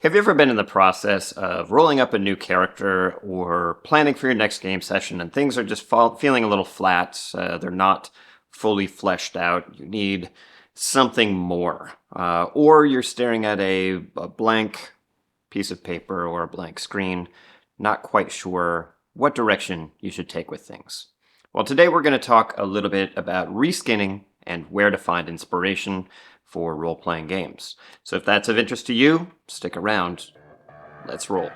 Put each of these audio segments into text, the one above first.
Have you ever been in the process of rolling up a new character or planning for your next game session and things are just feeling a little flat? They're not fully fleshed out. You need something more. Or you're staring at a blank piece of paper or a blank screen, not quite sure what direction you should take with things. Well, today we're going to talk a little bit about reskinning and where to find inspiration for role playing games. So if that's of interest to you, stick around. Let's roll.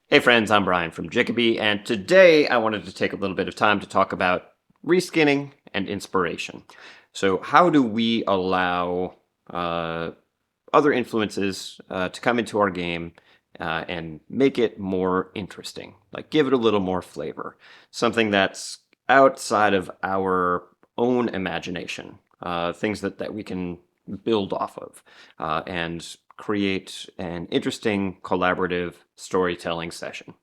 Hey friends, I'm Brian from Jacoby, and today I wanted to take a little bit of time to talk about reskinning and inspiration. So, how do we allow other influences to come into our game and make it more interesting? Like, give it a little more flavor. Something that's outside of our own imagination, things that we can build off of, and create an interesting collaborative storytelling session.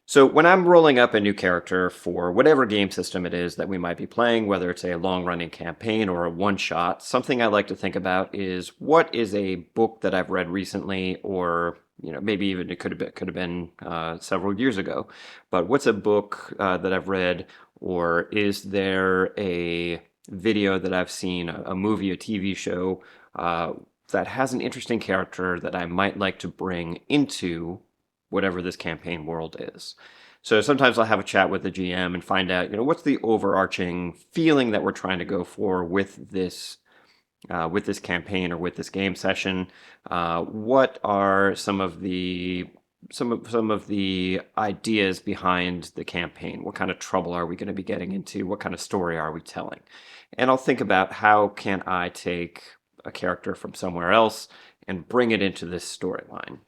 So when I'm rolling up a new character for whatever game system it is that we might be playing, whether it's a long-running campaign or a one-shot, something I like to think about is what is a book that I've read recently, or maybe even it could have been several years ago. But what's a book that I've read, or is there a video that I've seen, a movie, a TV show that has an interesting character that I might like to bring into whatever this campaign world is. So sometimes I'll have a chat with the GM and find out, what's the overarching feeling that we're trying to go for with this campaign or with this game session. What are some of the ideas behind the campaign? What kind of trouble are we going to be getting into? What kind of story are we telling? And I'll think about how can I take a character from somewhere else and bring it into this storyline.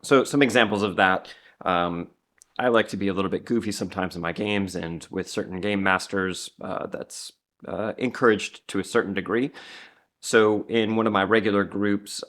So some examples of that. I like to be a little bit goofy sometimes in my games, and with certain game masters, that's encouraged to a certain degree. So in one of my regular groups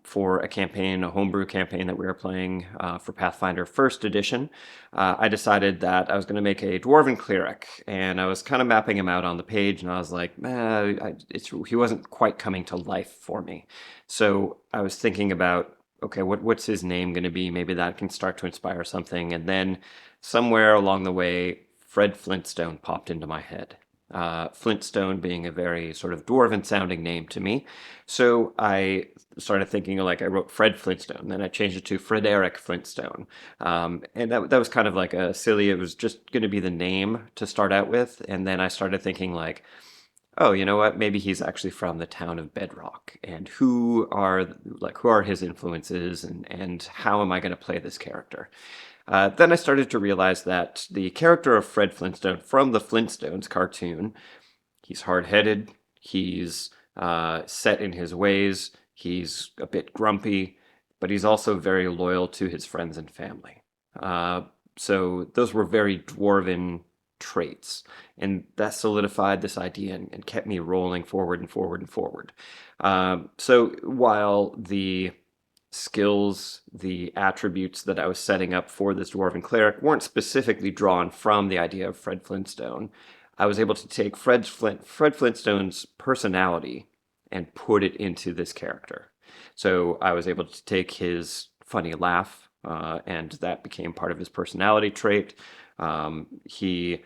for a campaign, a homebrew campaign that we were playing for Pathfinder First Edition, I decided that I was going to make a dwarven cleric, and I was kind of mapping him out on the page, and I was like, he wasn't quite coming to life for me. So I was thinking about, okay, what's his name going to be? Maybe that can start to inspire something. And then somewhere along the way, Fred Flintstone popped into my head. Flintstone being a very sort of dwarven sounding name to me. So I started thinking, like, I wrote Fred Flintstone, then I changed it to Frederick Flintstone. And that was kind of like a silly, it was just going to be the name to start out with. And then I started thinking, like, oh, you know what? Maybe he's actually from the town of Bedrock. And who are his influences, and how am I going to play this character? Then I started to realize that the character of Fred Flintstone from the Flintstones cartoon, he's hard-headed, he's set in his ways, he's a bit grumpy, but he's also very loyal to his friends and family. So those were very dwarven traits, and that solidified this idea and kept me rolling forward and forward and forward. So while the skills, the attributes that I was setting up for this dwarven cleric weren't specifically drawn from the idea of Fred Flintstone, I was able to take Fred Flintstone's personality and put it into this character. So I was able to take his funny laugh, and that became part of his personality trait. I'm trying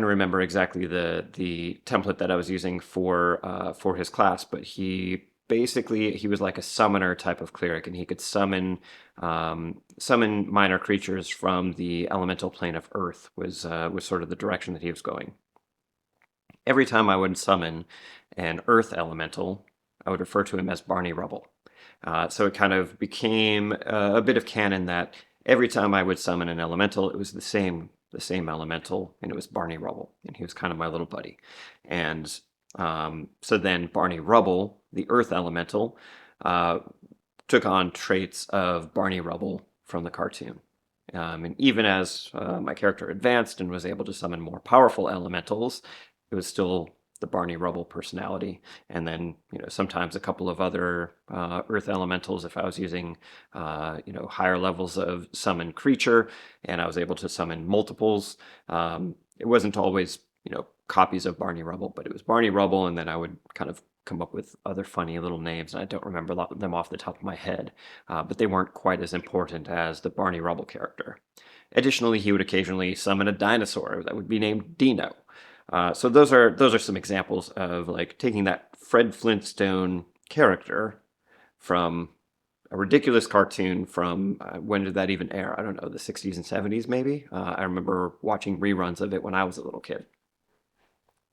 to remember exactly the template that I was using for his class, but he was like a summoner type of cleric, and he could summon minor creatures from the elemental plane of Earth. Was sort of the direction that he was going. Every time I would summon an Earth elemental, I would refer to him as Barney Rubble. So it kind of became a bit of canon that every time I would summon an elemental, it was the same elemental, and it was Barney Rubble, and he was kind of my little buddy. And so then Barney Rubble, the Earth elemental, took on traits of Barney Rubble from the cartoon. And even as my character advanced and was able to summon more powerful elementals, it was still the Barney Rubble personality. And then, sometimes a couple of other Earth elementals if I was using, higher levels of summon creature, and I was able to summon multiples. It wasn't always copies of Barney Rubble, but it was Barney Rubble, and then I would kind of come up with other funny little names, and I don't remember them off the top of my head, but they weren't quite as important as the Barney Rubble character. Additionally, he would occasionally summon a dinosaur that would be named Dino. So those are some examples of like taking that Fred Flintstone character from a ridiculous cartoon from when did that even air? I don't know, the 60s and 70s maybe. I remember watching reruns of it when I was a little kid.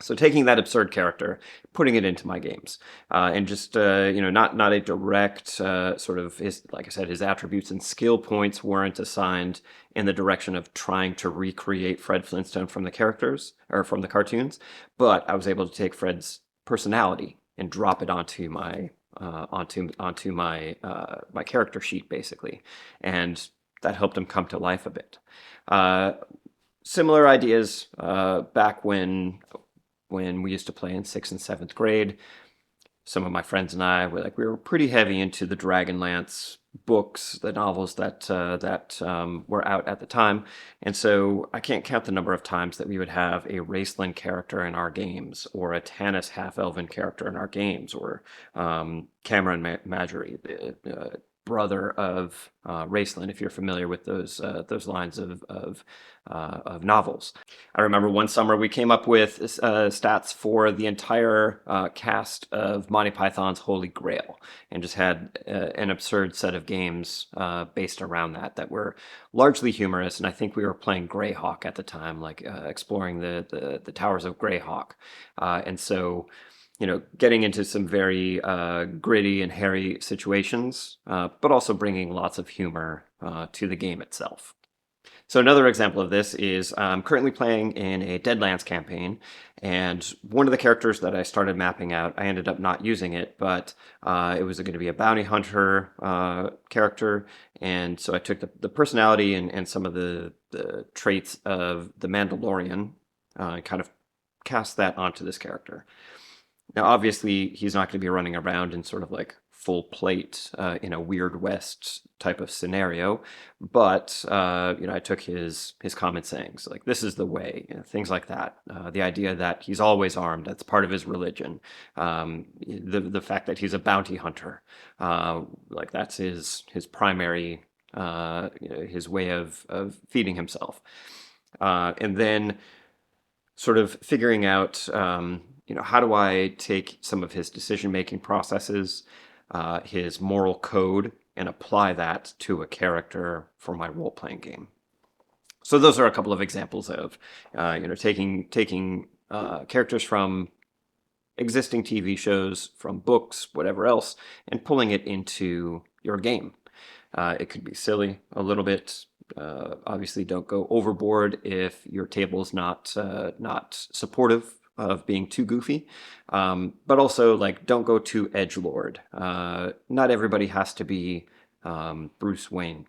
So taking that absurd character, putting it into my games, and just not a direct sort of his, like I said, his attributes and skill points weren't assigned in the direction of trying to recreate Fred Flintstone from the characters or from the cartoons, but I was able to take Fred's personality and drop it onto my character sheet basically, and that helped him come to life a bit. Uh, Similar ideas back when we used to play in sixth and seventh grade. Some of my friends and I we were pretty heavy into the Dragonlance books, the novels that were out at the time, and so I can't count the number of times that we would have a Raceland character in our games, or a Tanis half-elven character in our games, or Cameron Marjorie, the brother of Raceland, if you're familiar with those lines of novels. I remember one summer we came up with stats for the entire cast of Monty Python's Holy Grail, and just had an absurd set of games based around that were largely humorous. And I think we were playing Greyhawk at the time, like exploring the towers of Greyhawk, and so getting into some very gritty and hairy situations, but also bringing lots of humor to the game itself. So another example of this is I'm currently playing in a Deadlands campaign, and one of the characters that I started mapping out, I ended up not using it, but it was going to be a bounty hunter character, and so I took the personality and some of the traits of the Mandalorian, kind of cast that onto this character. Now, obviously, he's not going to be running around in sort of like full plate in a Weird West type of scenario, but I took his common sayings like "this is the way," things like that. The idea that he's always armed—that's part of his religion. The fact that he's a bounty hunter, like that's his primary his way of feeding himself, and then sort of figuring out, how do I take some of his decision-making processes, his moral code, and apply that to a character for my role-playing game. So those are a couple of examples of, taking characters from existing TV shows, from books, whatever else, and pulling it into your game. It could be silly a little bit. Obviously, don't go overboard if your table is not supportive of being too goofy, but also like don't go too edgelord. Not everybody has to be Bruce Wayne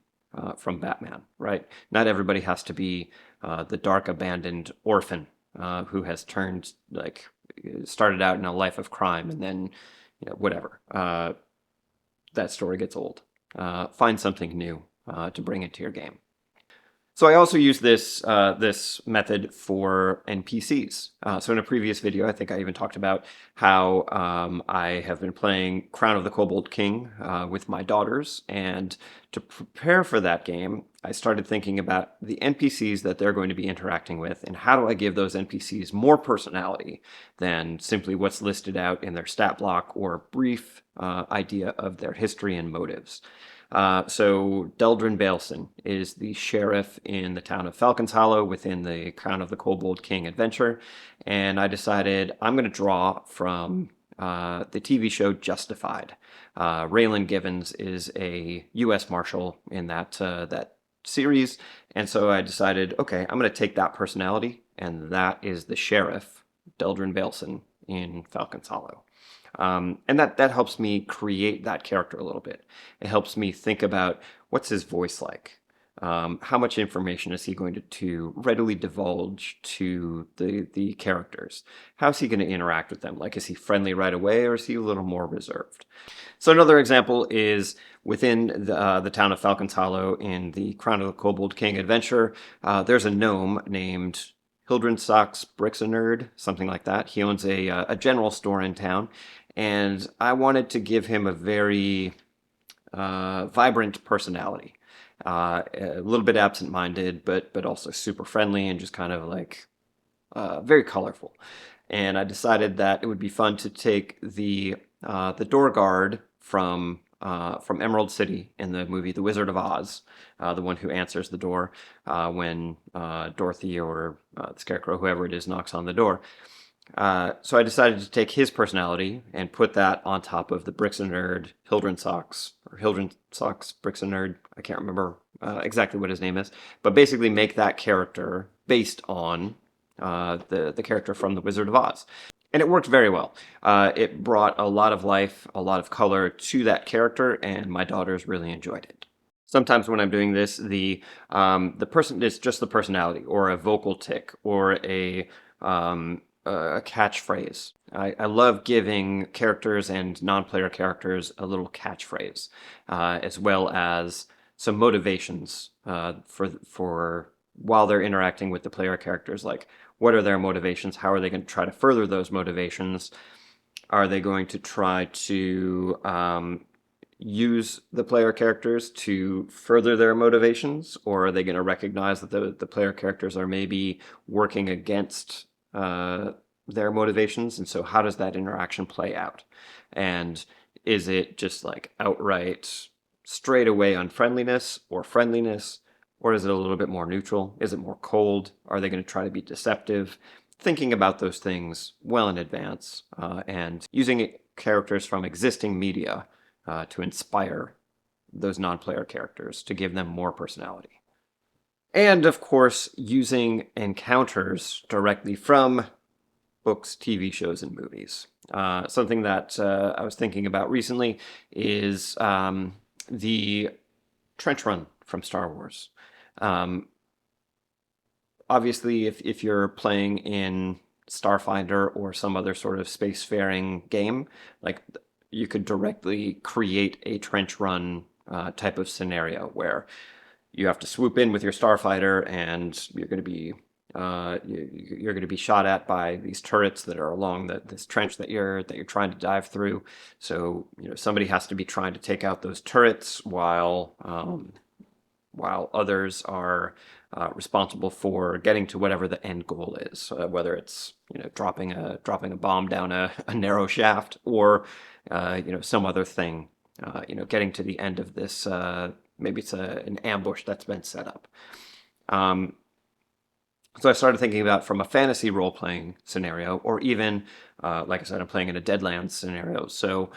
from Batman, right? Not everybody has to be the dark abandoned orphan who has started out in a life of crime, and then whatever. That story gets old. Find something new to bring into your game. So I also use this method for NPCs. So in a previous video, I think I even talked about how I have been playing Crown of the Kobold King with my daughters, and to prepare for that game, I started thinking about the NPCs that they're going to be interacting with, and how do I give those NPCs more personality than simply what's listed out in their stat block or a brief idea of their history and motives. So Deldrin Baleson is the sheriff in the town of Falcon's Hollow within the Crown of the Kobold King adventure, and I decided I'm going to draw from the TV show Justified. Raylan Givens is a U.S. Marshal in that series, and so I decided, okay, I'm going to take that personality, and that is the sheriff, Deldrin Baleson, in Falcon's Hollow. And that helps me create that character a little bit. It helps me think about what's his voice like. How much information is he going to readily divulge to the characters? How's he going to interact with them? Like, is he friendly right away, or is he a little more reserved? So another example is within the town of Falcon's Hollow in the Crown of the Kobold King adventure, there's a gnome named Hildren Socks Bricks a Nerd, something like that. He owns a general store in town, and I wanted to give him a very vibrant personality. A little bit absent-minded, but also super friendly and just kind of like very colorful. And I decided that it would be fun to take the door guard from Emerald City in the movie The Wizard of Oz, the one who answers the door when Dorothy or the Scarecrow, whoever it is, knocks on the door. So I decided to take his personality and put that on top of the Bricks and Nerd Hildren Socks, or Hildren Socks Bricks and Nerd. I can't remember exactly what his name is, but basically make that character based on the character from The Wizard of Oz. And it worked very well. It brought a lot of life, a lot of color to that character, and my daughters really enjoyed it. Sometimes when I'm doing this, the person is just the personality, or a vocal tick, or a catchphrase. I love giving characters and non-player characters a little catchphrase, as well as some motivations for while they're interacting with the player characters. Like, what are their motivations? How are they going to try to further those motivations? Are they going to try to use the player characters to further their motivations, or are they going to recognize that the player characters are maybe working against their motivations? And so how does that interaction play out? And is it just like outright straight away unfriendliness or friendliness, or is it a little bit more neutral? Is it more cold? Are they going to try to be deceptive? Thinking about those things well in advance and using characters from existing media to inspire those non-player characters to give them more personality. And of course, using encounters directly from books, TV shows, and movies. Something that I was thinking about recently is the trench run from Star Wars. Obviously, if you're playing in Starfinder or some other sort of spacefaring game, like you could directly create a trench run type of scenario where you have to swoop in with your starfighter, and you're going to be shot at by these turrets that are along this trench that you're trying to dive through. So somebody has to be trying to take out those turrets while others are responsible for getting to whatever the end goal is, whether it's dropping a bomb down a narrow shaft, or some other thing, getting to the end of this. Maybe it's an ambush that's been set up. So I started thinking about from a fantasy role-playing scenario, or even, like I said, I'm playing in a Deadlands scenario. So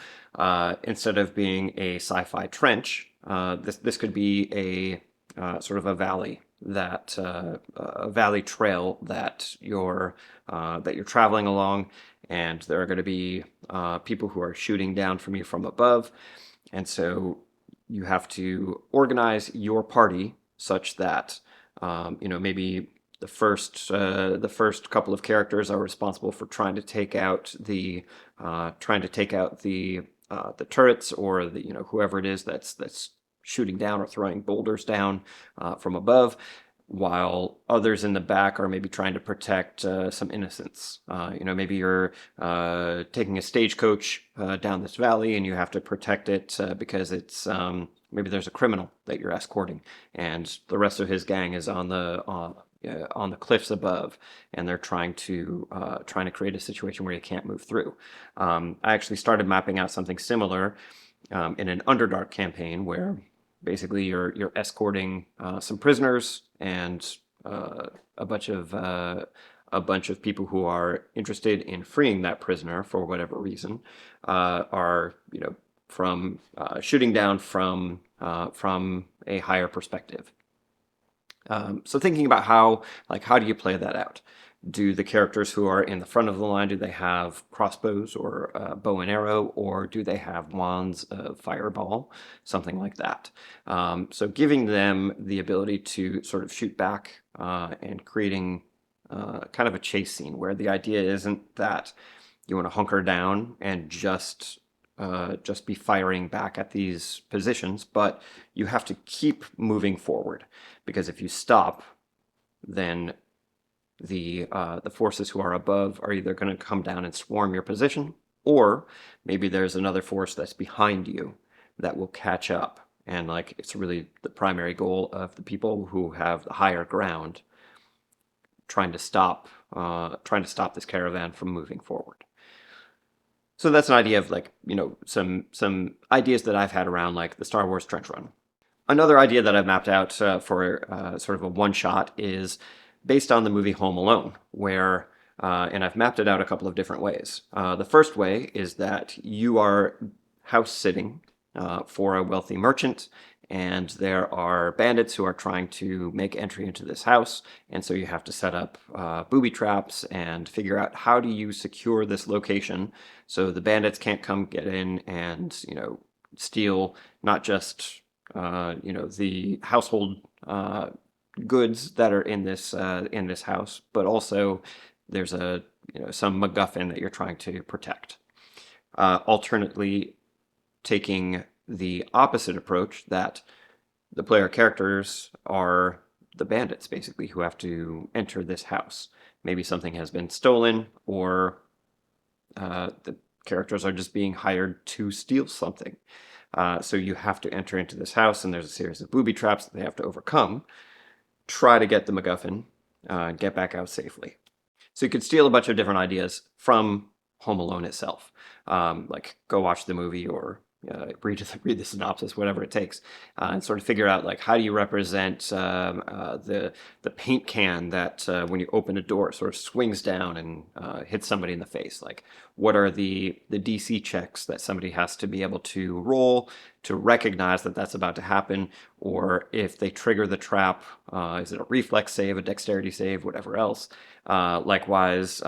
instead of being a sci-fi trench, this could be a sort of a valley a valley trail that you're traveling along, and there are going to be people who are shooting down from you from above, and so you have to organize your party such that maybe the first couple of characters are responsible for trying to take out the turrets, or whoever it is that's shooting down or throwing boulders down from above, while others in the back are maybe trying to protect some innocents. Maybe you're taking a stagecoach down this valley, and you have to protect it because it's maybe there's a criminal that you're escorting, and the rest of his gang is on the cliffs above, and they're trying to create a situation where you can't move through. I actually started mapping out something similar in an Underdark campaign, where basically you're escorting some prisoners, and a bunch of people who are interested in freeing that prisoner for whatever reason are from shooting down from a higher perspective. So thinking about how do you play that out? Do the characters who are in the front of the line, do they have crossbows or bow and arrow, or do they have wands of fireball, something like that? So giving them the ability to sort of shoot back and creating kind of a chase scene where the idea isn't that you want to hunker down and just be firing back at these positions, but you have to keep moving forward, because if you stop, then the forces who are above are either going to come down and swarm your position, or maybe there's another force that's behind you that will catch up. And like it's really the primary goal of the people who have the higher ground trying to stop this caravan from moving forward. So that's an idea of like, some ideas that I've had around like the Star Wars trench run. Another idea that I've mapped out for sort of a one shot is based on the movie Home Alone, where and I've mapped it out a couple of different ways. The first way is that you are house sitting for a wealthy merchant, and there are bandits who are trying to make entry into this house, and so you have to set up booby traps and figure out how do you secure this location so the bandits can't come get in and steal not just the household goods that are in this house, but also there's some MacGuffin that you're trying to protect. Alternately, taking the opposite approach that the player characters are the bandits basically who have to enter this house. Maybe something has been stolen, or the characters are just being hired to steal something. So you have to enter into this house, and there's a series of booby traps that they have to overcome. Try to get the MacGuffin, get back out safely. So you could steal a bunch of different ideas from Home Alone itself, like go watch the movie or read the synopsis, whatever it takes, and sort of figure out like how do you represent the paint can that when you open a door sort of swings down and hits somebody in the face. Like what are the DC checks that somebody has to be able to roll to recognize that that's about to happen, or if they trigger the trap, is it a reflex save, a dexterity save, whatever else. Likewise.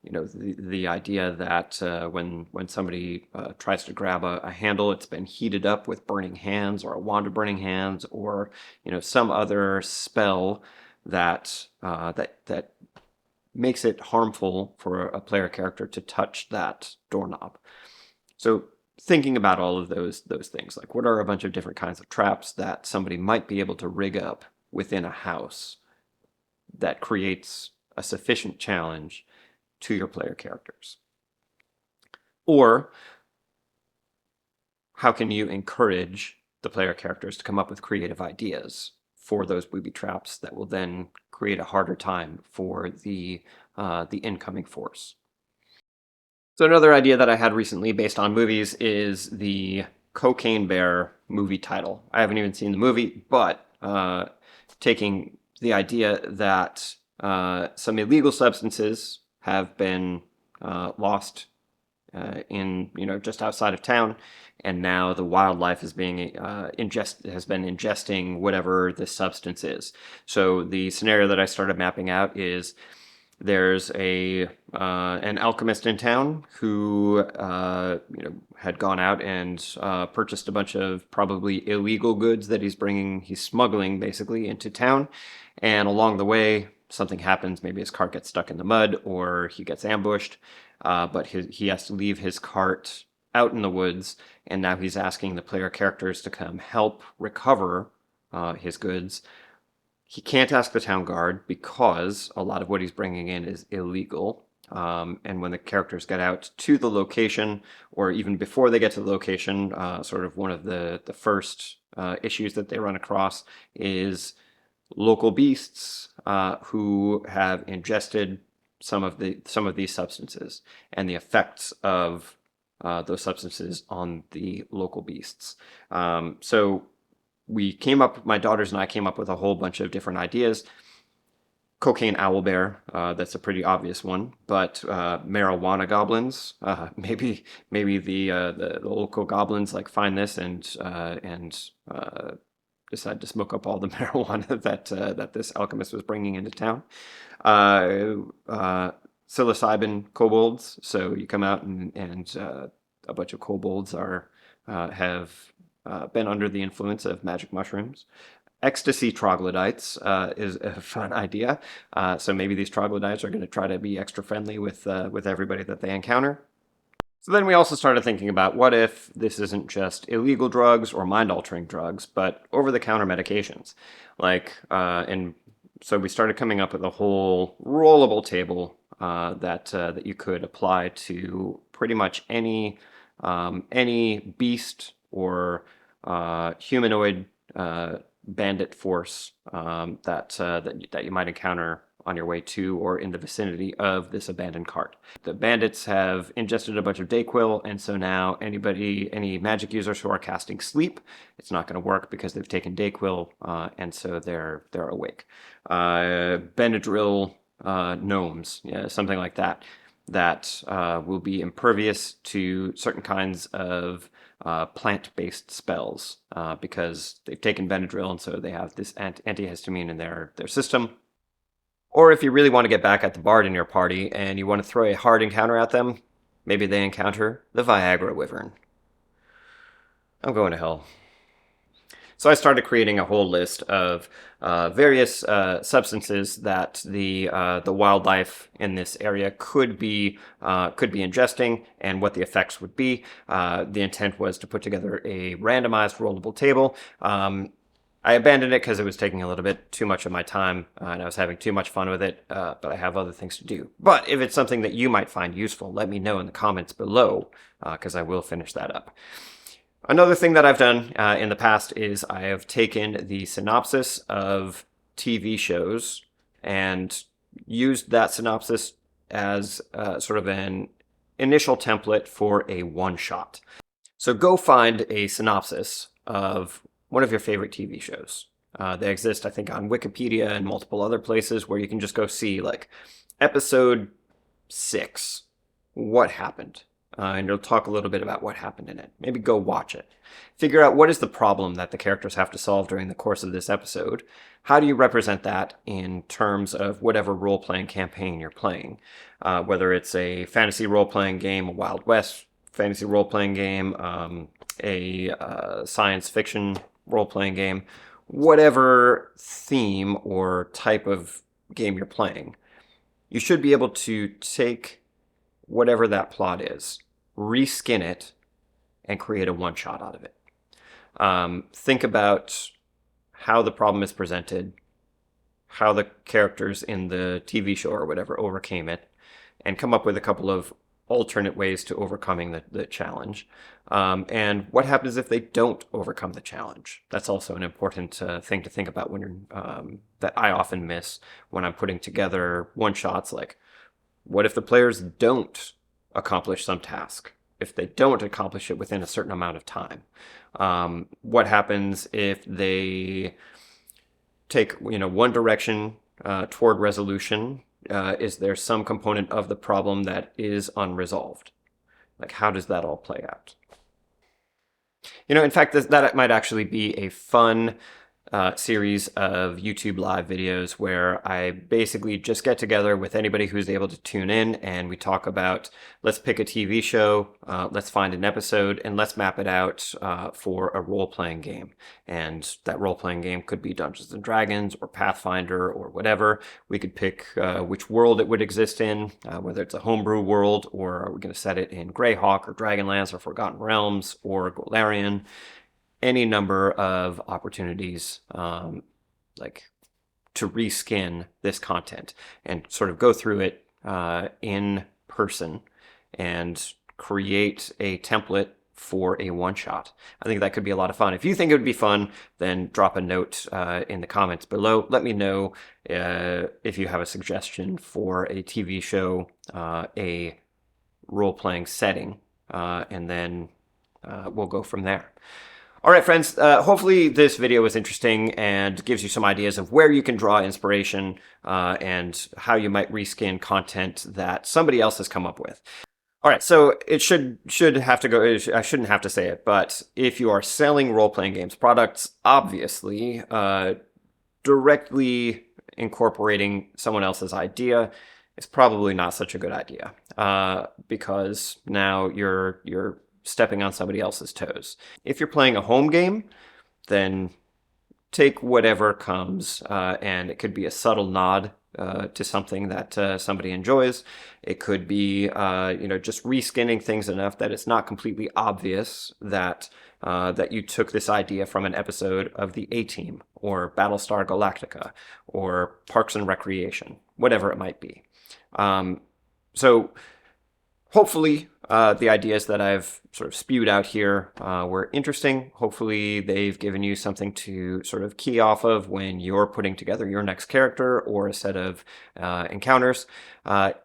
The idea that when somebody tries to grab a handle, it's been heated up with burning hands, or a wand of burning hands, or some other spell that that makes it harmful for a player character to touch that doorknob. So thinking about all of those things, like what are a bunch of different kinds of traps that somebody might be able to rig up within a house that creates a sufficient challenge to your player characters? Or how can you encourage the player characters to come up with creative ideas for those booby traps that will then create a harder time for the incoming force? So another idea that I had recently based on movies is the Cocaine Bear movie title. I haven't even seen the movie, but taking the idea that some illegal substances have been lost in just outside of town, and now the wildlife is being has been ingesting whatever this substance is. So the scenario that I started mapping out is there's an alchemist in town who had gone out and purchased a bunch of probably illegal goods that he's smuggling basically into town, and along the way something happens. Maybe his cart gets stuck in the mud, or he gets ambushed, but he has to leave his cart out in the woods, and now he's asking the player characters to come help recover his goods. He can't ask the town guard because a lot of what he's bringing in is illegal. And when the characters get out to the location, or even before they get to the location, sort of one of the first issues that they run across is local beasts who have ingested some of these substances, and the effects of those substances on the local beasts. So my daughters and I came up with a whole bunch of different ideas. Cocaine owlbear, that's a pretty obvious one, but marijuana goblins, maybe the local goblins like find this and decide to smoke up all the marijuana that this alchemist was bringing into town. Psilocybin kobolds, so you come out and a bunch of kobolds have been under the influence of magic mushrooms. Ecstasy troglodytes is a fun idea. So maybe these troglodytes are going to try to be extra friendly with everybody that they encounter. So then we also started thinking about what if this isn't just illegal drugs or mind-altering drugs, but over-the-counter medications. Like, and So we started coming up with a whole rollable table that you could apply to pretty much any beast or humanoid bandit force that you might encounter on your way to or in the vicinity of this abandoned cart. The bandits have ingested a bunch of Dayquil, and so now any magic users who are casting sleep, it's not going to work because they've taken Dayquil, and so they're awake. Benadryl gnomes, yeah, something like that, that will be impervious to certain kinds of plant-based spells because they've taken Benadryl, and so they have this antihistamine in their system. Or if you really want to get back at the bard in your party and you want to throw a hard encounter at them, maybe they encounter the Viagra Wyvern. I'm going to hell. So I started creating a whole list of various substances that the wildlife in this area could be ingesting and what the effects would be. The intent was to put together a randomized rollable table. I abandoned it because it was taking a little bit too much of my time and I was having too much fun with it, but I have other things to do. But if it's something that you might find useful, let me know in the comments below because I will finish that up. Another thing that I've done in the past is I have taken the synopsis of TV shows and used that synopsis as sort of an initial template for a one-shot. So go find a synopsis of one of your favorite TV shows. They exist, I think, on Wikipedia and multiple other places where you can just go see, like, episode 6, what happened? And it'll talk a little bit about what happened in it. Maybe go watch it. Figure out what is the problem that the characters have to solve during the course of this episode. How do you represent that in terms of whatever role-playing campaign you're playing? Whether it's a fantasy role-playing game, a Wild West fantasy role-playing game, a science fiction role-playing game, whatever theme or type of game you're playing, you should be able to take whatever that plot is, reskin it, and create a one-shot out of it. Think about how the problem is presented, how the characters in the TV show or whatever overcame it, and come up with a couple of alternate ways to overcoming the challenge. And what happens if they don't overcome the challenge? That's also an important thing to think about when you're that I often miss when I'm putting together one-shots. Like, what if the players don't accomplish some task? If they don't accomplish it within a certain amount of time? What happens if they take one direction toward resolution? Is there some component of the problem that is unresolved? Like, how does that all play out? In fact, that might actually be a fun series of YouTube live videos where I basically just get together with anybody who's able to tune in and we talk about, let's pick a TV show, let's find an episode, and let's map it out for a role-playing game. And that role-playing game could be Dungeons and Dragons or Pathfinder or whatever. We could pick which world it would exist in, whether it's a homebrew world or are we going to set it in Greyhawk or Dragonlance or Forgotten Realms or Golarion. Any number of opportunities like to reskin this content and sort of go through it in person and create a template for a one-shot. I think that could be a lot of fun. If you think it would be fun, then drop a note in the comments below. Let me know if you have a suggestion for a TV show, a role-playing setting, and then we'll go from there. All right, friends, hopefully this video was interesting and gives you some ideas of where you can draw inspiration and how you might reskin content that somebody else has come up with. All right, so it should have to go, I shouldn't have to say it, but if you are selling role-playing games products, obviously, directly incorporating someone else's idea is probably not such a good idea because now you're stepping on somebody else's toes. If you're playing a home game, then take whatever comes, and it could be a subtle nod to something that somebody enjoys. It could be, just reskinning things enough that it's not completely obvious that you took this idea from an episode of the A-Team or Battlestar Galactica or Parks and Recreation, whatever it might be. So hopefully, the ideas that I've sort of spewed out here were interesting. Hopefully, they've given you something to sort of key off of when you're putting together your next character or a set of encounters.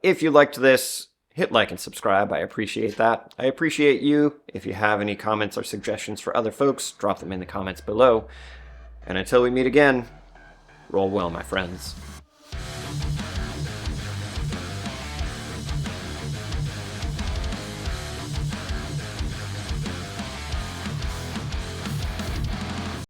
If you liked this, hit like and subscribe. I appreciate that. I appreciate you. If you have any comments or suggestions for other folks, drop them in the comments below. And until we meet again, roll well, my friends.